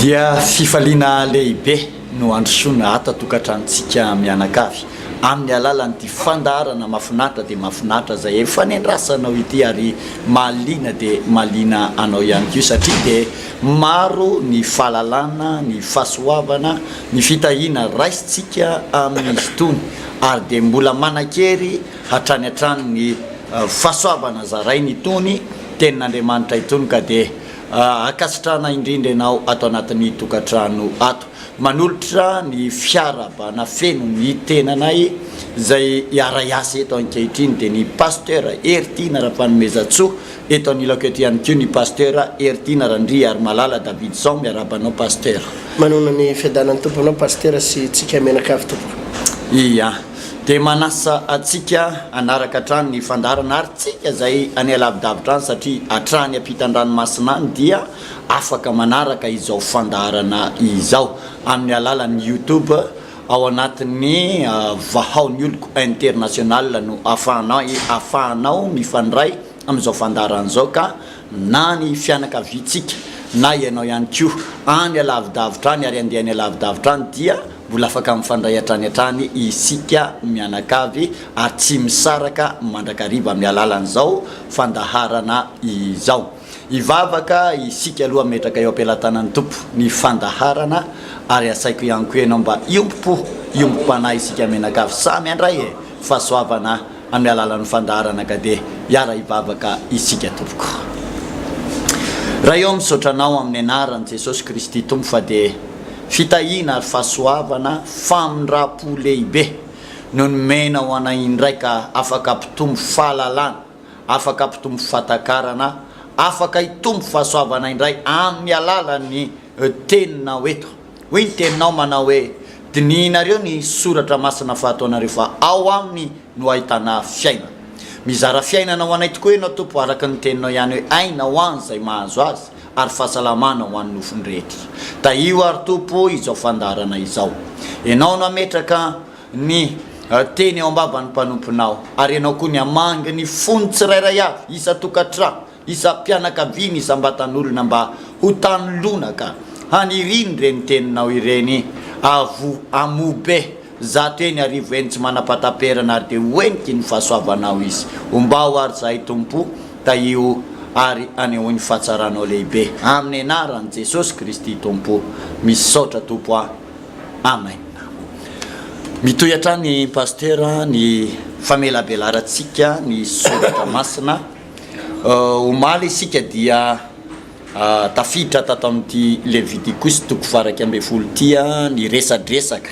Dia fifaliana lehibe no androsoana ata tokatrantsika mianakavy amin'ny alalan'ity fandarana mafinatra dia mafinatra zay efa nendrasanao ity ary malina dia malina anao ihany koa satria dia maro ny fahalalana, ny fahasoavana, ny fitahiana raisitsika amin'izy itony ary dia mbola manan-kery hatrany hatrany ny fahasoavana zarainy itony tenin'Andriamanitra itony ka dia akasitrana indrindra ianao ato anatin'ny tokatrano ato manolotra ny fiarabana feno ny tenanay zay iara-iasa eto ankehitriny dia ny pasteur Ertina Rapanomezatsoa eto anilako eto ihany koa ny pasteur Ertina Randry ary malala David Son miarabanao pasteur. Manona ny fiadanan'ny tomponao pasteur sy tsika menakavy tompo. Iya dia manasa atsika anaraka hatrany ny fandarana ary tsika zay any alavidavitra any satria hatrany ampitan-dranomasina any dia afaka manaraka izao fandarana izao amin'ny alalan'ny YouTube ao anatin'ny Vahao ny Oloko international no afahanao mifandray amin'izao fandarana zao ka na ny fianakaviantsika na ianao ihany koa any alavidavitra any ary andeha any alavidavitra any dia mbola afaka mifandray hatrany isika mianakavy ary tsy misaraka mandrakariva amin'ny alalan'izao fandaharana izao. Ivavaka isika aloha metraka eo ampelantanan'ny tompo ny fandaharana ary asaiko ihany koa ianao mba iompo-panahy isika mianakavy samy andray fahasoavana amin'ny alalan'ny fandaharana ka dia hiara ivavaka isika tompoko. Raha eo misotranao amin'ny anaran'i Jesosy Kristy tompo fa dia fitahiana ary fahasoavana famindrapo lehibe no nomena ho anay indray ka afaka mpitombo fahalalana, afaka mpitombo fatakarana, afaka hitombo fahasoavana indray amin'ny alalan'ny teninao eto. Hoy ny teninao manao hoe dinihinareo ny soratra masina fahataonareo fa ao aminy no ahitana fiaina. Mizara fiainana ho anay tokoa ianao tompo araka ny teninao ihany hoe aina ho any zay mahazo azy ary fahasalamana ho an'ny nofony rehetra. Da io ary tompo izao fandarana izao ianao no ametraka ny teny eo ambavan'ny mpanomponao ary ianao koa ny amangy ny fony tsirairay avy isa tokatrano, isa mpianakaviana, isa ambatan'olona mba ho tanolona ka haniriny reny teninao ireny amobe zato eny arivo eny tsy manapataperana ary dia hoeniky ny fahasoavanao izy ombao ary zahay tompo da io ary anehoany fahatsaranao lehibe amin'ny anaran'i Jesosy Kristy tompo misaotra tompo amen. Mitohy hatrany pasteur ny famelabelarantsika ny soratra masina omaly isika dia tafiditra tato amin'ity Levitikosy toko faraky amby folo tia ny resadresaka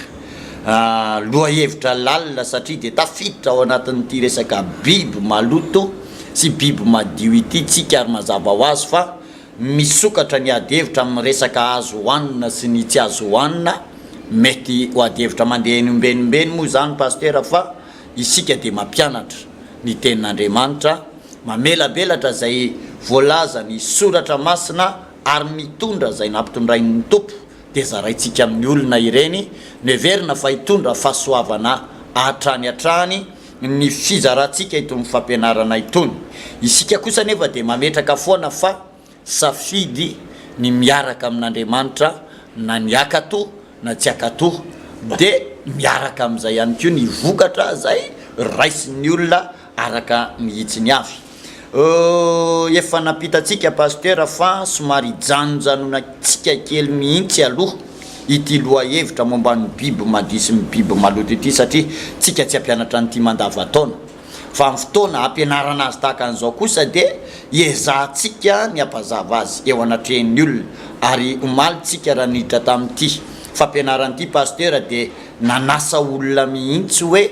loha hevitra lalina satria dia tafiditra ao anatin'ity resaka biby maloto sy biby madio ity tsika ary mazava ho azy fa misokatra ny adevitra amin'ny resaka azo hoanina sy ny tsy azo hoanina mety ho adevitra mandeha ny ombenimbeny moa zany pasteur fa isika dia mampianatra ny tenin'Andriamanitra mamelabelatra zay voalaza ny soratra masina ary mitondra zay nampitondrain'ny tompo dia zaraintsika amin'ny olona ireny neverina fa hitondra fahasoavana hatrany ny fizarantsika itony fampianarana itony. Isika kosa nefa dia mametraka foana fa safidy ny miaraka amin'Andriamanitra na ny akato na tsy akato dia miaraka amin'izay ihany koa ny vokatra zay raisin'ny olona araka ny hitsiny avy. Efa napitatsika pasteur fa somary janonjanonantsika kely mihitsy aloha ity loha hevitra momba ny biby madio sy ny biby maloto ity satria tsika tsy ampianatra nyity mandavataona fa amin'ny fotoana ampianarana azy tahaka an'izao kosa dia iezahantsika ny ampazava azy eo anatrehan'ny olona ary omalytsika raha niditra tamin'ity fampianaran'ity pasteur dia nanasa olona mihitsy hoe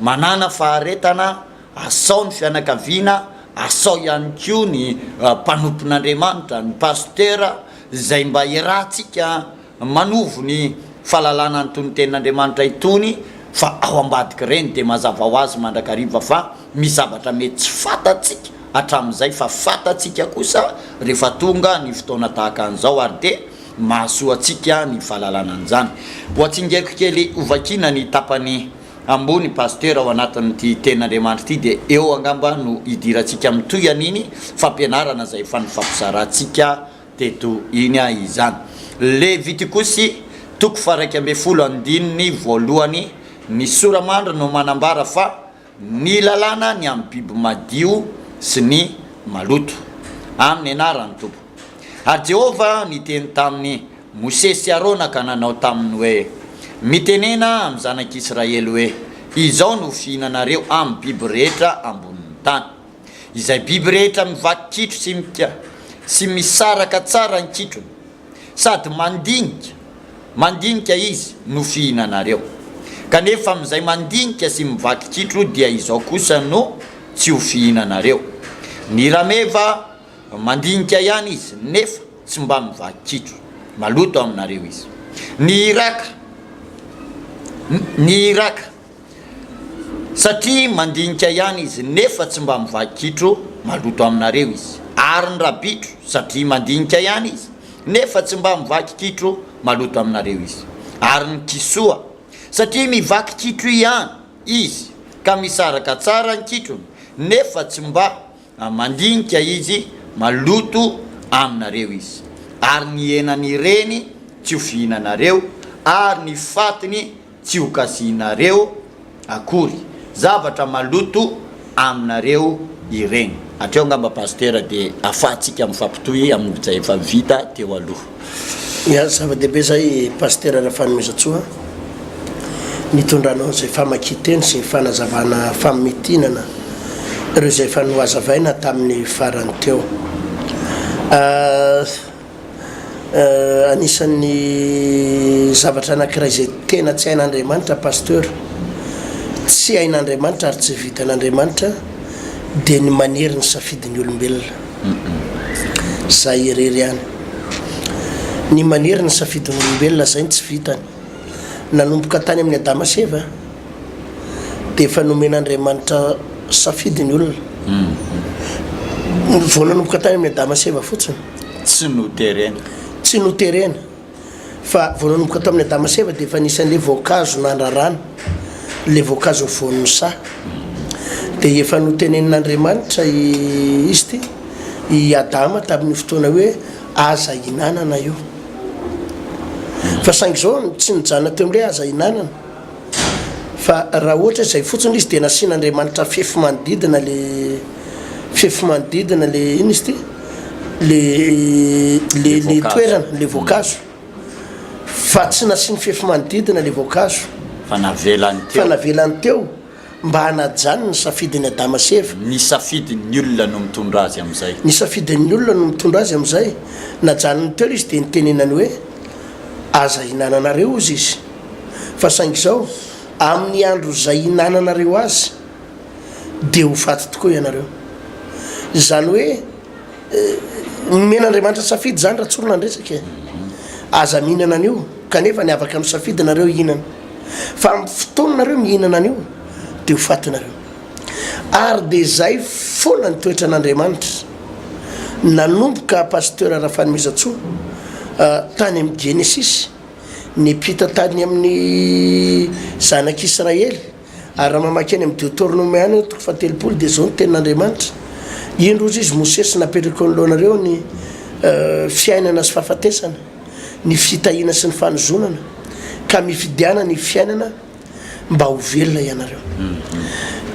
manana faharetana asao ny fianakaviana, asao ihany koa ny mpanompon'Andriamanitra ny pasteur zay mba irahantsika manovo ny fahalalana nytony tenin'Andriamanitra itony fa ao ambadika reny dia mazava ho azy mandrakariva fa misy zavatra mety tsy fatatsika hatramin'izay fa fatatsika kosa rehefa tonga ny fotoana tahaka an'izao ary dia mahasoatsika ny fahalalana an'izany. Ho atsingaiko kely ovakina ny tapany ambony pasteur ao anatin'ity tenin'Andriamanitra ity dia eo angamba no idirantsika mitoy an'iny fampianarana zay efa ny fampizarantsika teto iny izany. Levitikosy toko faraiky ambe folo andininy voalohany ny soramandro no manambara fa ny lalàna ny amin'ny biby madio sy ny maloto amin'ny anarany tompo. Ary Jehova niteny tamin'ny Mose sy Arona ka nanao taminy hoe mitenena amin'ny zanak'Israely hoe izao no fihinanareo amin'ny biby rehetra ambonin'ny tany. Izay biby rehetra mivaky kitro sy mitia sy misaraka tsara ny kitrony sady mandinika izy no fihinanareo. Kanefa amin'izay mandinika sy mivaky kitro dia izao kosa no tsy ho fihinanareo. Ny rameva mandinika ihany izy nefa tsy mba mivaky kitro, maloto aminareo izy. Ny iraka satria mandinika ihany izy nefa tsy mba mivaky kitro, maloto aminareo izy. Ary ny rabitro satria mandinika ihany izy nefa tsy mba mivaky kitro, maloto aminareo izy. Ary ny kisoa satria mivaky kitro ihany izy ka misaraka tsara ny kitrony nefa tsy mba mandinika izy, maloto aminareo izy. Ary ny henany reny tsy ho fihinanareo, ary ny fatiny tsy ho kasihinareo akory, zavatra maloto aminareo ireny. Hatreo ngamba pasteur dia afahantsika mifampitohy amin'izay efa vita teo aloha. Ya zava-dehibe zay pasteur Rafanomezatsoa nitondranao zay famakiteny sy fanazavana fametinana ireo zay efa noazavaina tamin'ny farany teo. Anisan'ny zavatra anankiray zay tena tsy hain'Andriamanitra pasteur, tsy hain'Andriamanitra ary tsy vitan'Andriamanitra dia ny manery ny safidin'ny olombelona. Zay irery ihany ny manery ny safidin'ny olombelona, zay tsy vitany. Nanomboka tany amin'ny Adama sy Eva dia efa nomen'Andriamanitra safidin'ny olona. Vao nanomboka tany amin'ny Adama sy Eva fotsiny, tsy noterena fa vao nanomboka tao amin'ny Adama sy Eva dia efa nisan'le voankazo nandrarana, le voankazo voan'ny sa dia efa notenen'Andriamanitra izy ty i Adama tamin'ny fotoana hoe aza hinanana io. Fa saingy zao tsy nijana teo amin'ilay aza hinanana, fa raha ohatra izay fotsiny izy dia nasian'Andriamanitra fefy manodidina le ino izy ty le toerana, le voankazo, fa tsy nasiany fefy manodidina le voankazo, fa navelany teo mba hanajanony safidin'ny Adama sy Eva. Ny safidin'ny olona no mitondra azy amin'izay. Ny safidin'ny olona no mitondra azy amin'izay. Najanony teo izy dia nitenenany hoe aza hinananareo izy izy. Fa saingy izao amin'ny andro izay hinananareo azy dia ho faty tokoa ianareo. Zany hoe men'Andriamanitra safidy zany raha tsorona andresaka aza mihinana an'io, kanefa ny afaka misafidinareo hihinana. Fa amin'ny fotoananareo mihinana an'io dia ho fatinareo. Ary dia zay foana ny toetra an'Andriamanitra nanomboka pasteur Rafanomezatsoa tany amin'ny Genesis, nipita tany amin'ny zanak'Israely. Ary raha mamaky any amin'ny Deutéronome any toko 7 dia zao ny tenin'Andriamanitra: indrozy izy Mosesy napetraka alohanareo ny fiainana sy fahafatesana, ny fitahina sy ny fanozonana, ka mifidiana ny fiainana mba ho velona ianareo.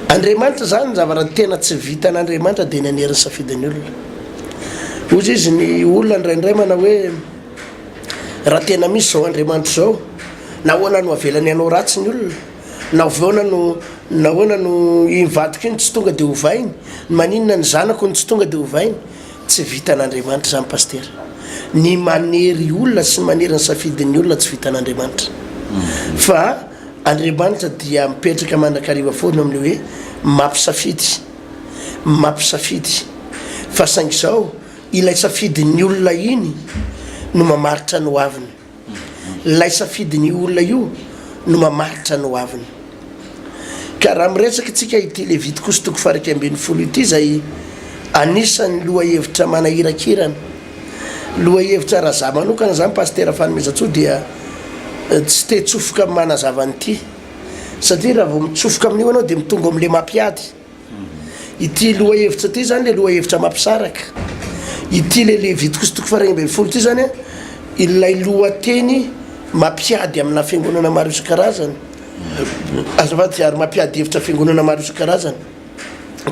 Andriamanitra zany zavatra tena tsy vitan'Andriamanitra dia nanery ny safidin'ny olona. Ozy izy ny olona ndraindray mana hoe raha tena misy zao Andriamanitra zao, nahoana no avelany anao ratsy ny olona, nahoana no invadiko iny tsy tonga dia hovainy, maninona ny zanako ny tsy tonga dia hovainy. Tsy vitan'Andriamanitra zany pasteur. Ny manery olona sy manery ny safidin'ny olona tsy vitan'Andriamanitra. Fa Andriamanitra dia mipetraka mandrakariva foana amin'ny hoe mampisafidy. Fa saingy izao ilay safidin'ny olona iny no mamaritra ny hoaviny. Ilay safidin'ny olona io no mamaritra ny hoaviny. Ka raha miresaka tsika ity Levitikosy toko 12 ity zay anisan'ny lohahevitra manahirakirana, lohahevitra raha za manokana zany pasteur Rafanomezatsoa dia tsy te tsofoka amin'ny manazava an'ity, satria raha vao mitsofoka amin'io anao dia mitonga amin'ilay mampiady. Ity lohahevitra ity zany le lohahevitra mampisaraka. Ity le Levitikosy toko 12 ity zany ilay lohateny mampiady amina fiangonana maro isan-karazany azafady ary mampiady hevitra fiangonana maro isan-karazany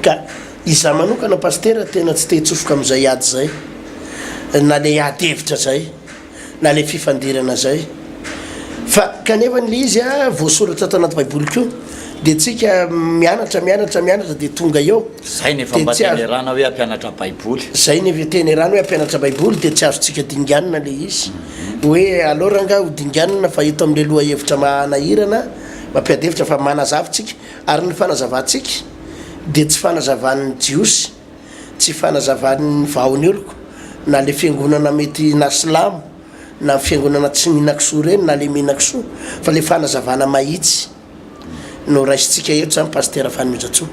ka iza manokana pastera tena tsy tetsofoka amin'izay ady zay na le ady hevitra zay na le fifandirana zay fa kanefa nyle izy a voasoratra ato anaty baiboly koa dia tsika mianatra dia tonga eo zay nefa mba tenerana hoe ampianatra baiboly zay nefa tenerana hoe ampianatra baiboly dia tsy azontsika dinganina le izy hoe alora nga ho dinganina fa eto amin'le loha hevitra manahirana mampiady hevitra fa manazavitsika ary ny fanazavantsika dia tsy fanazavan'ny jiosy tsy fanazavan'ny vahaony oloko na le fiangonana mety na silamo na fiangonana tsy mihinan-kisoa reny na le mihinan-kisoa fa le fanazavana mahitsy no raisitsika eto zany pastera fanomezatsoa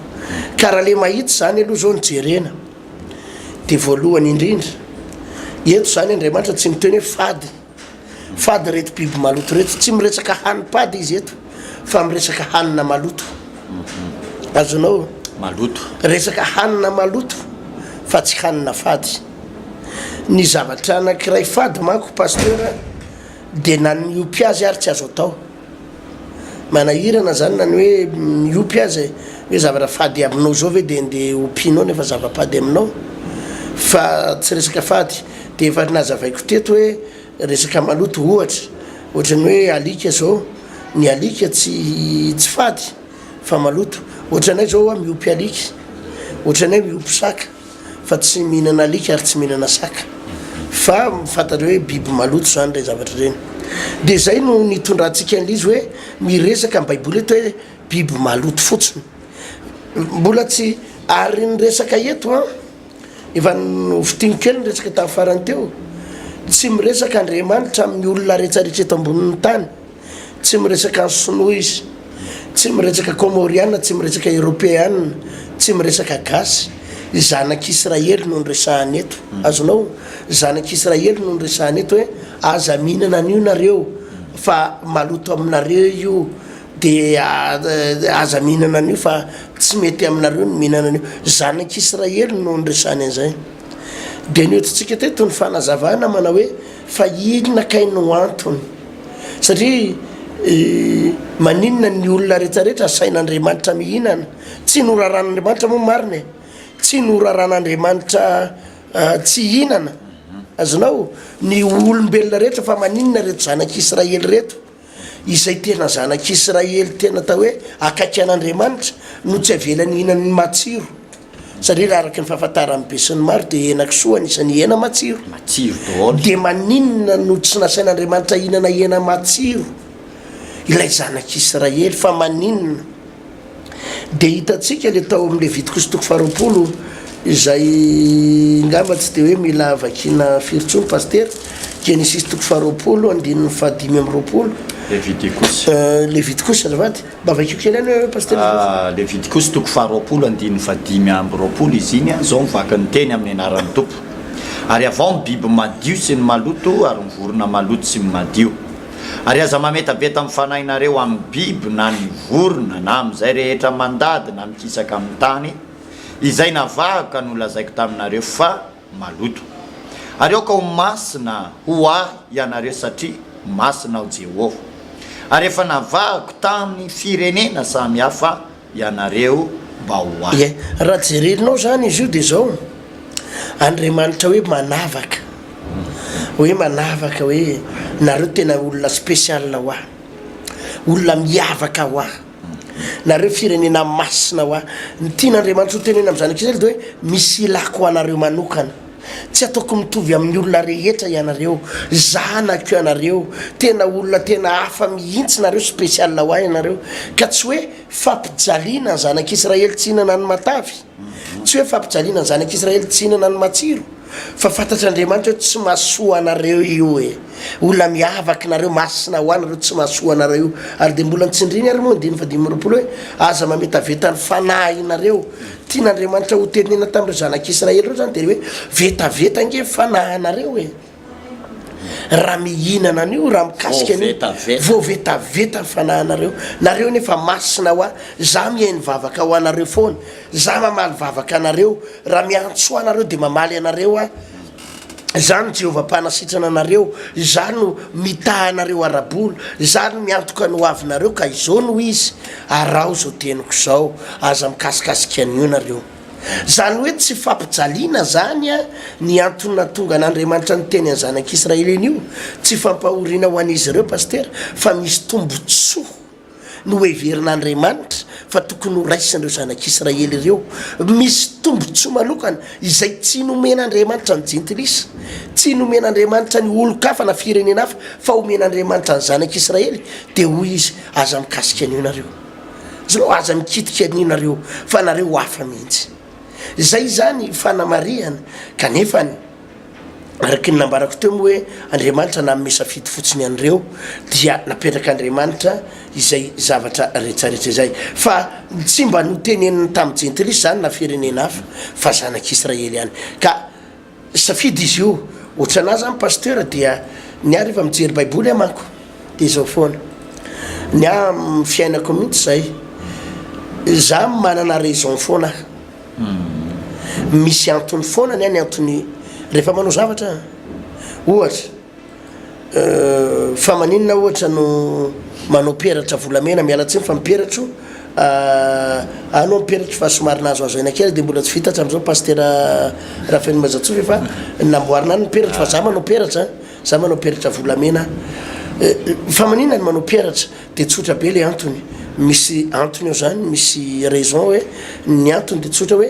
ka raha le mahitsy zany aloha zao nijerena dia voalohany indrindra eto zany andriamanitra tsy miteny hoe fady reto biby maloto reto tsy miresaka hanipady izy eto fa miresaka hanina maloto azonao maloto resaka hanina maloto fa tsy hanina fady ny zavatra anankiray fady manko pastera dia na niompy azy ary tsy azo atao manahirana zany nany hoe miopy azy hoe zavatra fady aminao zao ve dia nde ompianao nefa zavapady aminao fa tsy resaka fady dia efa nazavaiko teto hoe resaka maloto ohatrany hoe alika zao ny alika tsy fady fa maloto ohatranay zao miopy alika ohatranay miopy saka fa tsy mihinana alika ary tsy mihinana saka fa mifantatra hoe biby maloto zany le zavatra reny dia zay no nitondrantsika an'le izy hoe miresaka amin'ny baiboly eto hoe biby maloto fotsiny mbola tsy ary nyresaka eto a efa fitiny kely nyresaka tamin'ny farany teo tsy miresaka andriamanitra amin'ny olona rehetrarehetra eto ambonin'ny tany tsy miresaka ny sinoa izy tsy miresaka komoriana tsy miresaka européana tsy miresaka gasy zanak'israely no nyresahany eto azonao zanak'israely no nyresahany eto hoe aza mihinana an'io nareo fa maloto aminareo io dia aza mihinana an'io fa tsy mety aminareo no mihinana an'io zanak'israely no nyresahany an'izay dia nyototsika teto ny fanazavana manao hoe fa inona kaino antony satria maninona ny olona rehetrarehetra sain'andriamanitra mihinana tsy noraran'andriamanitra moa mariny tsy noraran'andriamanitra tsy hinana azonao ny olombelona rehetra fa maninona reto zanak'israely reto izay tena zanak'israely tena tao hoe akaiky an'andriamanitra no tsy avelany hinany matsiro satria raha araky ny fahafantaran'ny be sy ny maro dia henakisoa anisan'ny hena matsiro dia maninona no tsy nasain'andriamanitra hinana hena matsiro ilay zanak'israely fa maninona dia hitatsika le tao amin'ny Levitikosy toko 20 izay ngamba tsy dia hoe mila vakina firy pastera Genesis toko 20 andininy 520 Levitikosy azafady mba vakio kely any hoe pastera Levitikosy toko 20 andininy 520 izy iny zao mivaka ny teny amin'ny anaran'ny tompo ary avao ny biby madio sy ny maloto ary mivorona maloto sy ny madio ary aza mametabeta amin'ny fanahinareo amin'ny biby na ny vorona na amin'izay rehetra mandady na mikisaka amin'ny tany izay navahaka no lazaiko taminareo fa maloto ary ao ka ho masina ho ahy ianareo satria masina ho Jehovah ary efa navahako tamin'ny firenena samy hafa ianareo mba ho ahy raha jerelinao zany izy io dia zao andriamanitra hoe manavaka hoe nareo tena olona spesial ho ahy olona miavaka ho ahy nareo firenena masina ho ahy ny tian'andriamanitra ho tenena amin'ny zanak'israely dia hoe misy ilako anareo manokana tsy ataoko mitovy amin'ny olona rehetra ianareo zanako ianareo tena olona tena hafa mihitsy nareo spesial ho ahy ianareo ka tsy hoe fampijaliana ny zanak'israely tsy hinana ny matavy tsy hoe fampijaliana ny zanak'israely tsy hinana ny matsiro fa fantatr'andriamanitra hoe tsy mahasoa anareo io olona miavaky nareo masina ho anareo tsy mahasoa anareo io ary dia mbola nitsindriny ary moa ndiny 520 hoe aza mametaveta ny fanahy nareo tian'andriamanitra ho tenena tamin'ireo zanak'israely reo zany dia hoe vetaveta nge fanahy anareo raha mihinana an'io raha mikasika an'io voavetaveta ny fanahy nareo nefa masina ho ahy za mihainy vavaka ho anareo foana za mamaly vavaka anareo raha miantso anareo dia mamaly anareo zany jehovah-panasitrana anareo, za no mitahanareo arabolo, za no miantoka no avinareo ka izao no izy arao zao teniko zao aza mikasikasika an'io nareo. Zany hoe tsy fampijaliana zany a ny antony tonga an'Andriamanitra ny teny any zanak'Israely io, tsy fampahoriana ho an'izy ireo paster, fa misy tombotsoa no heverin'Andriamanitra fa tokony ho raisin'ireo zanak'Israely ireo. Misy tombotsoa malokana izay tsy nomen'Andriamanitra ny jentilisa, tsy nomen'Andriamanitra ny olo-kafa na firenena hafa, fa omen'Andriamanitra ny zanak'Israely. Dia hoy izy aza mikasika an'io nareo, zao aza mikitika an'io nareo fa nareo hafa mihitsy. Zay zany fanamariana. Kanefany araky ny nambarako teo moa hoe Andriamanitra namome safidy fotsiny an'ireo dia napetraka Andriamanitra izay zavatra rehetrarehetra izay, fa tsy mba noteneniny tamin'ny jentilisa zany na firenena hafa fa zanak'Israely ihany. Ka safidy izy io ohatranahy zany pasteur dia niary efa mijery baiboly amanko dia zao foana ny amin'ny fiainako mihitsy zay, za manana raison foana, misy antony foana ny any antony rehefa manao zavatra. Ohatra fa maninona ohatra no manao peratra volamena mialatsiny fa miperatro anao miperatro fa somary nazo azo aina kely dia mbola tsy vita hatram'izao paster Rafael Mazatsofy fa namboarina ny peratra fa za manao peratra, za manao peratra volamena. Fa maninona ny manao peratra dia tsotra be le antony, misy antony eo zany, misy raison hoe ny antony dia tsotra hoe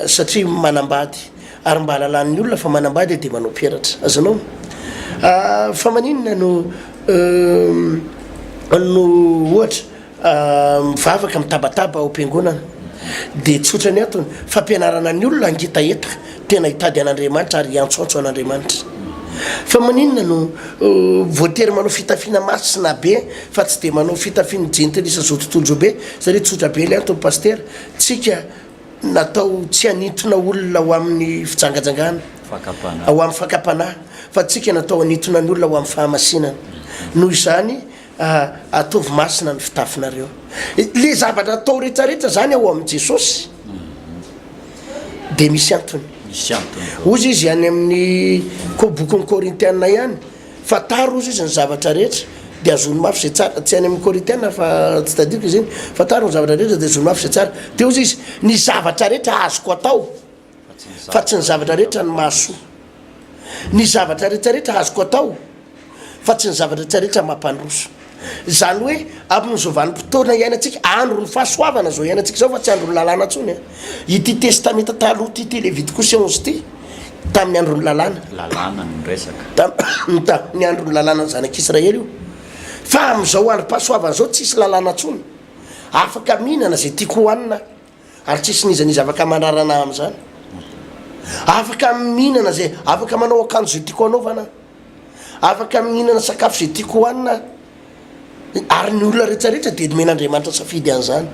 satria manambady ary mba halalan'ny olona fa manambady dia manao peratra, azanao. Fa maninona no ohatra mivavaka mitabataba ao am-piangonana dia tsotra ny antony fampianarana ny olona angitaetaka tena hitady an'Andriamanitra ary antsoantso an'Andriamanitra. Fa maninona no voatery manao fitafiana masina be fa tsy dia manao fitafiana jentilisa zao tontolo zao be, satria tsotra be le antony paster, tsika natao tsy hanitona olona ho amin'ny fijangajangana, ho amin'ny fakapanahy, fa tsika natao hanitona ny olona ho amin'ny fahamasinana. Noho izany ataovy masina ny fitafinareo. Le zavatra atao rehetrarehetra zany ao amin'ny Jesosy dia misy antony. Ozy izy any amin'ny bokyn'ny Korintiana ihany fa taro ozy izy ny zavatra rehetra dia azony mafy zay tsara, tsy any amin'ny Korintiana fa tsy tadiko izy iny fa taro ny zavatra rehetra dia azony mafy zay tsara. Dia ozy izy ny zavatra rehetra azoko atao fa tsy ny zavatra rehetra ny mahasoa, ny zavatra rehetrarehetra azoko atao fa tsy ny zavatra rehetrarehetra mampandroso. Zany hoe amin'izao vanim-potoana iainantsika, andro ny fahasoavana zao iainantsika zao fa tsy andro ny lalàna ntsony. Ity testamenta taloha ty Levitikosy 11 ty tamin'ny andro ny lalàna ny andro ny lalàna ny zanak'Israely io. Fa amin'izao androm-pahasoavana zao tsisy lalàna ntsony, afaka mihinana zay tiako hohanina ary tsisy nizaniza afaka manarana amin'izany, afaka mihinana zay, afaka manao akanjo zay tiako hanaovana, afaka mihinana sakafo zay tiako hohanina, ary ny olona rehetrarehetra dia nomen'Andriamanitra safidy an'izany.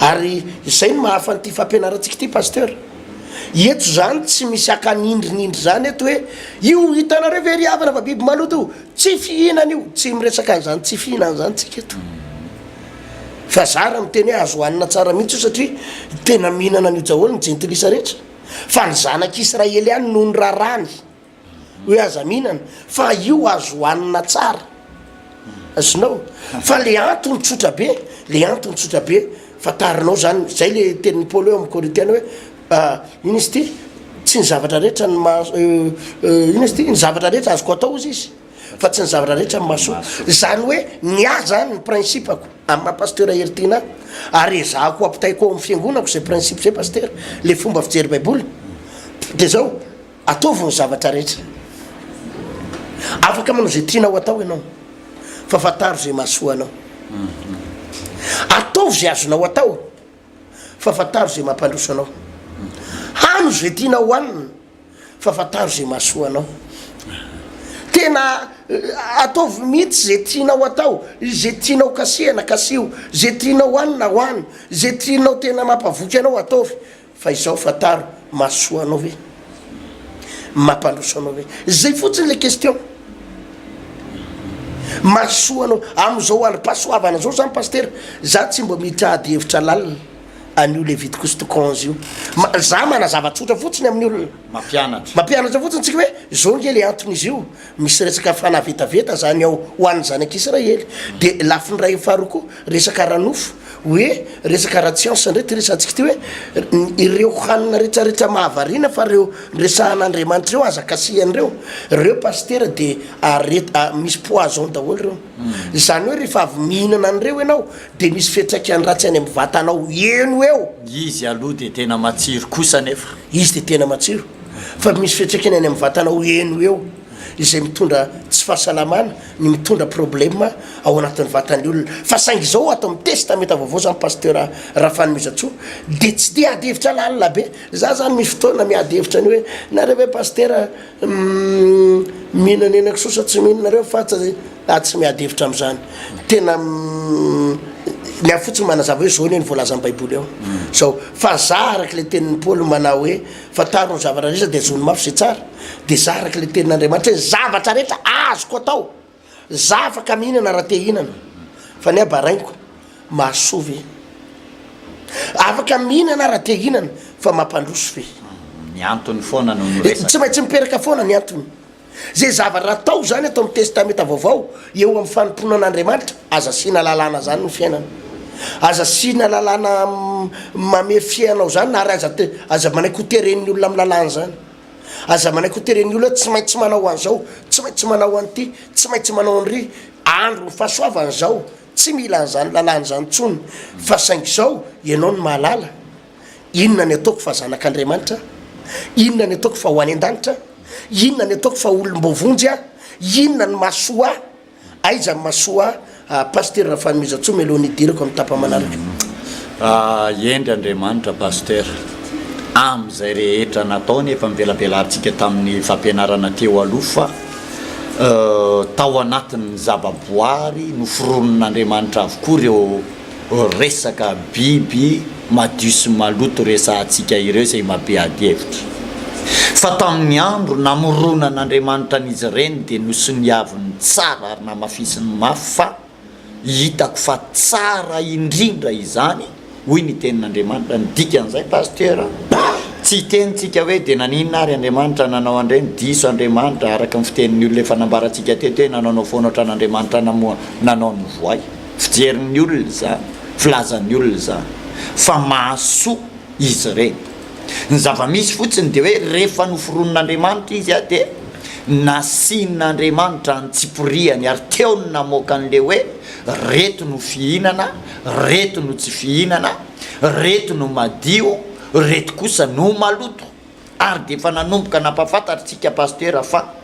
Ary izay no mahafan'ity fampianarantsika ity pasteur. Eto zany tsy misy akan'indrinindry zany eto hoe io hitanareo ve ry havana fa biby maloto io tsy fihinana io, tsy miresaka an'izany, tsy fihinana zany tsika eto. Fa zara miteny hoe azo hohanina tsara mihitsy io satria tena mihinana an'io daholo ny jentilisa rehetra, fa ny zanak'Israely ihany no ny rarany hoe aza mihinana, fa io azo hohanina tsara, azonao. Fa le antony tsotra be, le antony tsotra be fatarinao zany, zay le tenin'ny Paoly eo amin'ny Korintiana hoe ino izy ty, tsy ny zavatra rehetra ino izy ty, ny zavatra rehetra azoko atao izy izy fa tsy ny zavatra rehetra ny mahasoa. Zany hoe ny zany ny principako amin'ny maha-pasteur heritiana ary ezahako ampitaiko ao amin'ny fiangonako zay principe zay pasteur, le fomba fijery baiboly dia zao ataovy ny zavatra rehetra, afaka manao zay tianao atao ianao fa fataro zay mahasoa anao, ataovy zay azonao atao fa fataro zay mampandroso anao, hano zay tianao hohanina fa fataro zay mahasoa anao, tena ataovy mihitsy zay tianao atao, zay tianao kasihana kasio, zay tianao hohanina hohano, zay tianao tena mampavoky anao ataovy, fa izao fataro mahasoa anao ve, mampandroso anao ve, zay fotsiny le question. Mahasoa anao amin'izao androm-pahasoavana zao zany pasteur, za tsy mba miditra ady hevitra lalina an'io Levitikosy Toko 11 io za manazava-tsotra fotsiny amin'ny olona mampianatra fotsiny tsika hoe zao nge le antony izy io misy resaka fanavitaveta zany ao hoan'ny zanak'Israely de lafiny ray faharoa koa resaka ranofo hoe resaka ratiansa ndray ty resantsika ty hoe ireo hanina rehetrarehetra mahavarina fa reo resahan'Andriamanitra reo azakasian'reo reo pastera de misy poison daholo reo zany hoe rehefa avy mihinana an'reo ianao de misy fiatraikany ratsy any amin'ny vatanao eno eo izy aloha de tena matsiro kosa nefa izy de tena matsiro fa misy fiatraikany any amin'ny vatanao eno eo izay mitondra tsy fahasalamana ny mitondra problema ao anatin'ny vatan'ny olona fa saingy zao atao amin'ny testamenta vaovao zany pastera raha fanomezatsoa de tsy de adevitra lalina be za zany misy fotoana miady hevitra ny hoe nareo hoe pastera mihinana ena kisosa tsy mihinanareo fa tsy miady hevitra am'zany tena ny afotsiny manazava hoe zao ny voalazan'ny baiboly ao zao fa za araky le tenin'ny Paoly manao hoe fataro ny zavatra rehetra de zony mafy zay tsara de za araky le tenin'Andriamanitra hoe zavatra rehetra azoko atao za afaka mihinana raha te hinana fa ny abarainiko mahasovy afaka mihinana raha te hinana fa mampandroso fe ny antony foana no resaka tsy maintsy miperaka foana ny antony zay zavatra atao zany atao amin'ny testamenta vaovao eo amin'ny fanompoana an'Andriamanitra aza sina lalàna zany no fiainana aza sina lalàna mame fiainao zany na ary aza manaiky hoteren'ny olona amin'ny lalàna zany aza manaiky hoteren'ny olona tsy maintsy manao an'izao tsy maintsy manao an'ity tsy maintsy manao an'ry andro ny fahasoavany zao tsy mila an'zany lalàna zany tsony fa saingy zao ianao ny mahalala inona ny ataoko fa zanak'Andriamanitra inona ny ataoko fa ho any an-danitra inona ny ataoko fa olom-bovonjy a inona ny masoa aiza ny masoa pastera raha fanomezatsoa melohany idirako amin'ny tapa-manaraka endry Andriamanitra pastera am'izay rehetra nataony efa mivelabelaritsika tamin'ny fampianarana teo aloha fa tao anatin'ny zavaboary no fironon'Andriamanitra avokoa reo resaka biby madio sy maloto resantsika ireo zay mabeady hevitra fa tamin'ny andro namoronan'Andriamanitra an'izy ireny de nosoniaviny tsara ary namafisiny mafy fa hitako fa tsara indrindra izany hoy ny tenin'Andriamanitra ny dikan'izay pastera tsy tenitsika hoe de naninona ary Andriamanitra nanao andreny diso Andriamanitra araka ny fitenin'ny olona efa nambarantsika teto hoe nanaonao foana ohatran'Andriamanitra nanao ny voay fijerin'ny olona zany filazan'ny olona zany fa mahasoa izy ireny ny zava-misy fotsiny de hoe rehefa noforonon'Andriamanitra izy a de nasin'Andriamanitra ny tsiporiany ary teo ny namoaka an'le hoe reto no fihinana reto no tsy fihinana reto no madio reto kosa no maloto ary de efa nanomboka nampafantatritsika pastera fa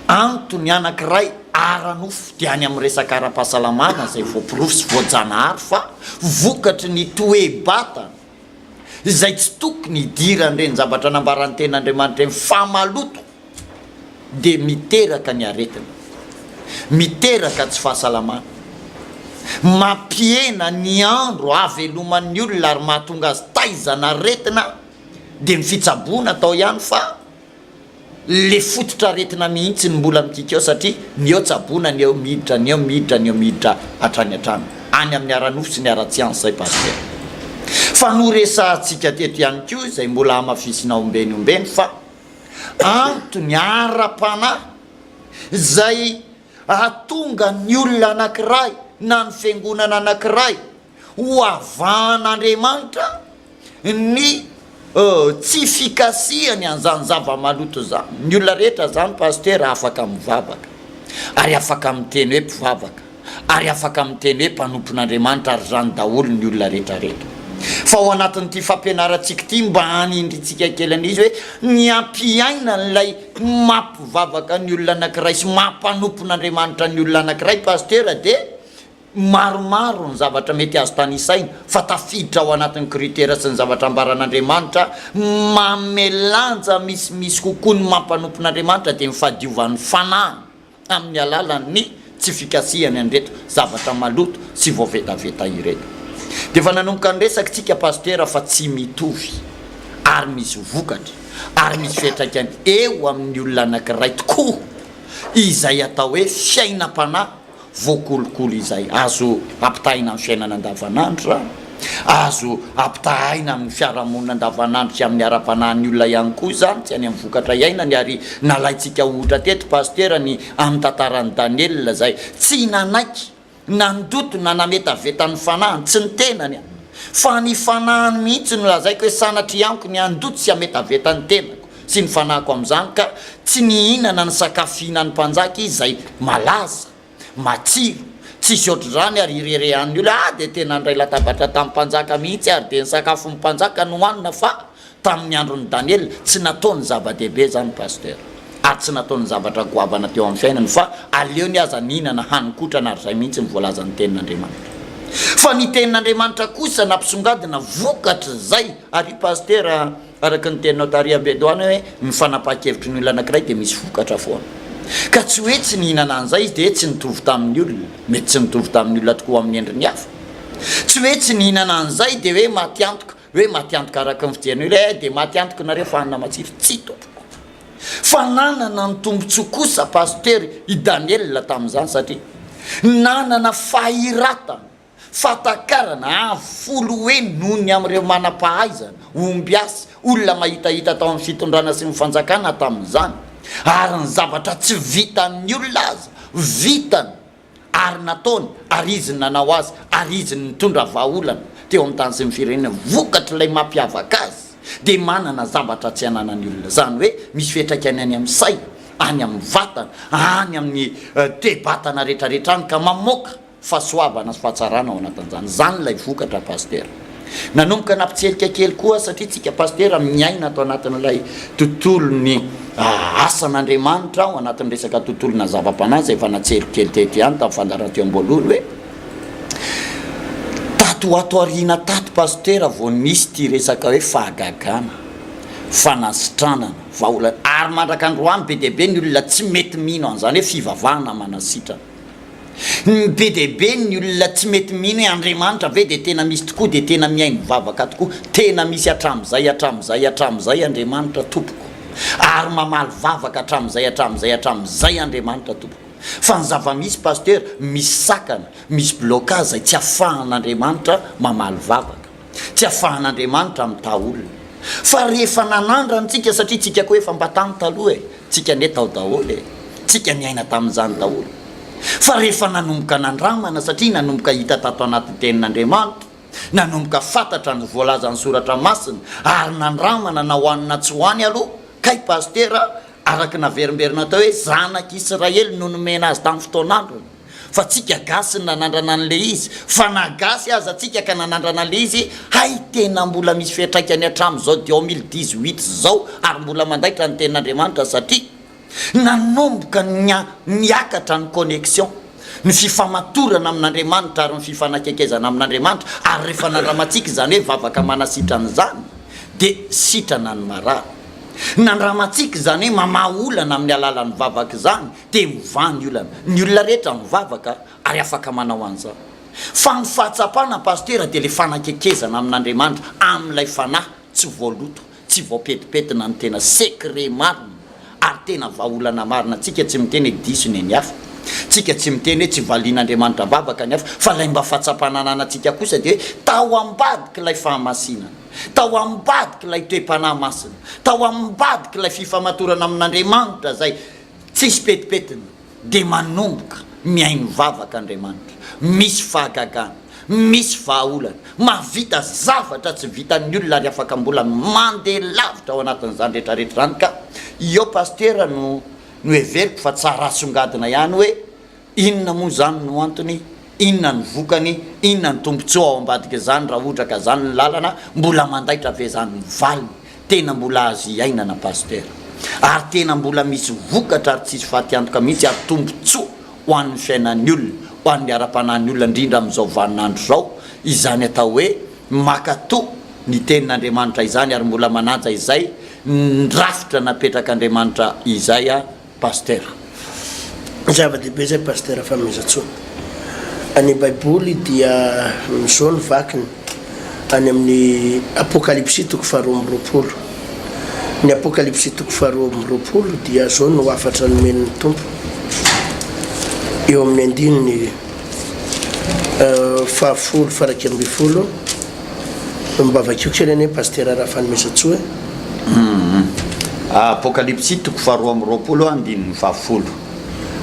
antony anankiray aranofo de any amin'ny resaka ara-pahasalamana zay voapirofo sy voajanahary fa vokatry ny toe-bata zay tsy tokony idiran'ireny zavatra nambaran'ny tenin'Andriamanitra fa maloto de miteraka ny aretina miteraka tsy fahasalamana mampiena ny andro aveloman'ny olona ary mahatonga azy taizana aretina de mifitsaboana atao ihany fa le fototra aretina mihitsy ny mbola mikika ao satria ny eo tsaboana ny eo miditra ny eo miditra ny eo miditra hatrany hatrany any amin'ny aranofo sy ny ara-tsiansy zay pastera fa noresantsika teto ihany koa zay mbola amafisinao ombeny fa antony ara-panahy zay ahatonga ny olona anankiray na ny fiangonana anankiray ho avan'Andriamanitra ny tsy fikasiany an'izany zava-maloto zany ny olona rehetra zany pastera afaka mivavaka ary afaka miteny hoe mpivavaka ary afaka miteny hoe mpanompon'Andriamanitra ary zany daholo ny olona rehetrarehetra fa ao anatin'ity fampianarantsika ity mba hanindritsika kelan'izy hoe ny ampiaina n'lay mampivavaka ny olona anankiray sy mampanumpon'Andriamanitra ny olona anankiray pastera de maromaro ny zavatra mety azo tanisaina fa tafiditra ao anatin'ny critera sy ny zavatra ambaran'Andriamanitra mamelanja misy kokoa ny mampanumpon'Andriamanitra de mifadiovan'ny fanahy amin'ny alalan'ny tsy fikasiany andreto zavatra maloto sy voavetaveta ireto de fa nanomboka ny resaka tsika pastera fa tsy mitovy ary misy vokatra ary misy fiatraikany eo amin'ny olona anankiray tokoa izay atao hoe fiainam-panahy voakolokolo izay azo ampitaina amin'ny fiainana andavanandro azo ampitahaina amin'ny fiarahamonina andavanandro sy amin'ny ara-panahiny olona ihany koa zany tsy any amin'ny vokatra iainany ary nalaitsika ohatra teto pastera ny amin'ny tantarany Daniel zay tsy nanaiky nandoto nanametaveta ny fanahiny tsy ny tenany fa ny fanahiny mihitsy no lazaiko hoe sanatry amiko ny andoto sy ametaveta ny tenako sy ny fanahiko amin'izany ka tsy nihinana ny sakafo fihinan'ny mpanjaka izy zay malaza matsiro tsisy ohatr'izany ary irerehan'ny olona dia tena ndray latabatra tamin'ny mpanjaka mihitsy ary dia ny sakafo ny mpanjaka no hohanina fa tamin'ny andron'ny Daniel tsy nataony zava-dehibe zany paster ary tsy nataony zavatra goavana teo amin'ny fiainany fa aleony aza nihinana hanikotrana ary zay mihitsy ny voalazan'ny tenin'Andriamanitra fa ny tenin'Andriamanitra kosa nampisongadina vokatra zay ary paster araka ny teninao taria bedoany hoe ny fanapaha-kevitry ny olona anankiray dia misy vokatra foana ka tsy hoe tsy nihinana an'izay izy dia tsy nitovy tamin'ny olona mety tsy nitovy tamin'ny olona tokoa amin'ny endriny hafa tsy hoe tsy nihinana an'izay dia hoe matiantoka araka ny fijery olona dia matiantoka nareo fa hanina matsiro tsy tompoko fa nanana ny tombontsoa kosa paster i Daniel tamin'izany satria nanana fahiratana fatakarana folo hoe nony amin'ireo manam-pahaizana omby asy olona mahitahita tao amin'ny fitondrana sy mifanjakana tamin'izany ary ny zavatra tsy vitan'ny olona aza vitany ary nataony ary izy nanao azy ary izy nitondra vahaolana teo amin'ny tany sy ny firenena vokatra ilay mampiavaka azy dia manana zavatra tsy ananany olona zany hoe misy fiantraikany any amin'ny say any amin'ny vatana any amin'ny tebatana rehetrarehetrany ka mamoaka fahasoavana sy fahatsarana ao anatin'izany zany ilay vokatra paster nanomboka nampitselika kely koa satria tsika paster miaina atao anatin'ilay tontolony asan'Andriamanitra ao anatin'ny resaka tontolona zava-panahy zay efa natsely kely tety ihany tamin'ny fandarana teo am-boalohany hoe tato ato ariana tato paster vao nisy ty resaka hoe fahagagana fanasitranana vahaolana ary mandraka androany be dehibe ny olona tsy mety mino an'izany hoe fivavahana manasitrana be dehibe ny olona tsy mety mino hoe Andriamanitra ve dia tena misy tokoa dia tena miainy mivavaka tokoa tena misy hatramin'izay Andriamanitra tompoko ary mamaly vavaka hatramin'izay Andriamanitra tompoko fa ny zava-misy paster misy sakana misy bloka zay tsy ahafahan'Andriamanitra mamaly vavaka tsy ahafahan'Andriamanitra mitaha olona fa rehefa nanandransika satria tsika koa efa mbatany taloha tsika ne tao daholo tsika niaina tamin'izany daholo fa rehefa nanomboka nandramana satria nanomboka hita tato anaty tenin'Andriamanitra nanomboka fantatra ny voalazan'ny soratra masina ary nandramana na hoanina tsy hoany aloha kay pastera araka naverimberina tao hoe zanak'Israely no nomena azy tamin'ny fotoanandrony fa tsika gasy nanandrana an'le izy fa nagasy aza tsika ka nanandrana an'le izy hay tena mbola misy fiatraikany hatramin'izao 2018 zao ary mbola mandaitra ny tenin'Andriamanitra satria nanomboka niakatra ny connexion ny fifamatorana amin'Andriamanitra ary ny fifanakekezana amin'Andriamanitra ary rehefa nandramatsika zany hoe vavaka manasitrana zany dia sitrana ny marary nandramatsika zany hoe mamaha olana amin'ny alalan'ny vavaka zany dia mivany olana ny olona rehetra mivavaka ary afaka manao an'izany fa ny fahatsapana pastera dia le fanakekezana amin'Andriamanitra amin'ilay fanahy tsy voaloto tsy voapetipetina ny tena secret marina ary tena vahaolana marina tsika tsy miteny hoe diso ny hafa tsika tsy miteny hoe tsy valian'Andriamanitra vavaka ny hafa fa lay mba fahatsapana anantsika kosa dia hoe tao ambadika ilay fahamasinana tao ambadika ilay toe-panahy masina tao ambadika ilay fifamatorana amin'Andriamanitra zay tsisy petipetina dia manomboka miainy vavaka Andriamanitra misy fahagagana misy vahaolana mavita zavatra tsy vitan'ny olona ary afaka mbola mandeha lavitra ao anatin'izany rehetrarehetra zany ka io pastera no heveriko fa tsara songadina ihany hoe inona moa zany no antony inona ny vokany inona ny tombontsoa ao ambadika zany raha ohatra ka zany ny lalana mbola mandaitra ve zany ny valiny tena mbola azo iainana pastera ary tena mbola misy vokatra ary tsisy fahatiantoka mihitsy ary tombontsoa ho an'ny fiainan'ny olona ho an'ny ara-panahin'ny olona indrindra amin'izao vaninandro zao izany atao hoe makato ny tenin'Andriamanitra izany ary mbola manaja izay ndrafitra napetrak'Andriamanitra izay pastera zava-dehibe zay pastera fanomezantsony any baiboly dia mizao ny vakiny any amin'ny apokalypsy toko faharoa amby roapolo ny apokalypsy toko faharoa amby roapolo dia zao no afatra nomen'ny tompo eo amin'ny andininy fahafolo faraky amby folo mbavakio kely ane paster raha fanomezatsoa apokalypsy toko faharoa amby roapolo andininy fahafolo